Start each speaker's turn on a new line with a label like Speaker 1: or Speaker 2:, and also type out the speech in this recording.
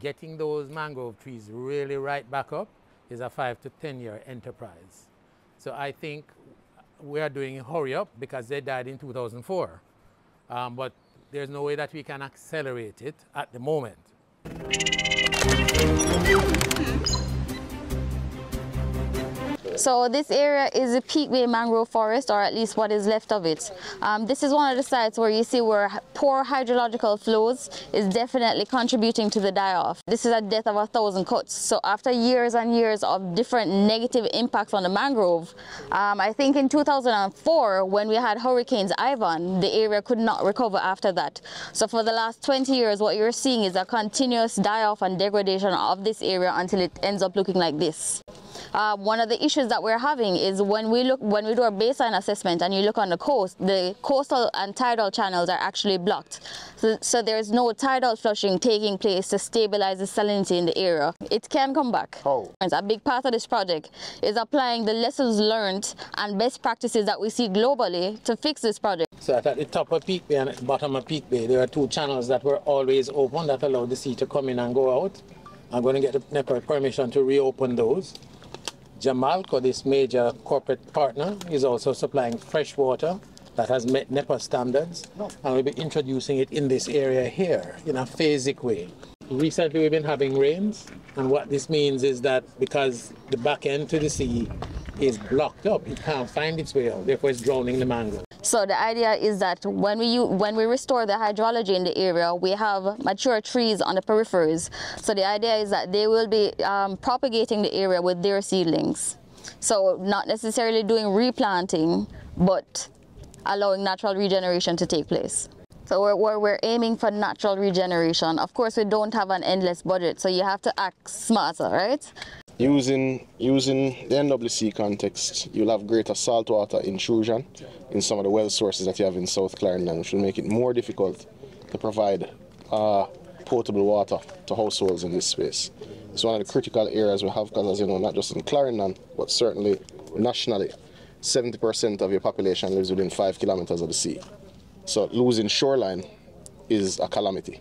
Speaker 1: getting those mangrove trees really right back up is a 5 to 10 year enterprise. So I think we are doing a hurry up because they died in 2004. But there's no way that we can accelerate it at the moment.
Speaker 2: So this area is a peak bay mangrove forest, or at least what is left of it. This is one of the sites where you see where poor hydrological flows is definitely contributing to the die-off. This is a death of 1,000 cuts. So after years and years of different negative impacts on the mangrove, I think in 2004, when we had Hurricanes Ivan, the area could not recover after that. So for the last 20 years, what you're seeing is a continuous die-off and degradation of this area until it ends up looking like this. One of the issues that we're having is when we do a baseline assessment and you look on the coast, the coastal and tidal channels are actually blocked. So there's no tidal flushing taking place to stabilize the salinity in the area. It can come back.
Speaker 3: Oh.
Speaker 2: A big part of this project is applying the lessons learned and best practices that we see globally to fix this project.
Speaker 1: So at the top of Peak Bay and at the bottom of Peak Bay, there are two channels that were always open that allowed the sea to come in and go out. I'm going to get the NEPA permission to reopen those. Jamalco, this major corporate partner, is also supplying fresh water that has met NEPA standards, and we'll be introducing it in this area here in a phasic way. Recently we've been having rains, and what this means is that because the back end to the sea is blocked up, it can't find its way out, therefore it's drowning the mangrove.
Speaker 2: So the idea is that when we restore the hydrology in the area, we have mature trees on the peripheries. So the idea is that they will be propagating the area with their seedlings. So not necessarily doing replanting, but allowing natural regeneration to take place. So we're aiming for natural regeneration. Of course, we don't have an endless budget, so you have to act smarter, right?
Speaker 3: Using the NWC context, you'll have greater saltwater intrusion in some of the well sources that you have in South Clarendon, which will make it more difficult to provide potable water to households in this space. It's one of the critical areas we have because, as you know, not just in Clarendon, but certainly nationally, 70% of your population lives within 5 kilometers of the sea. So losing shoreline is a calamity.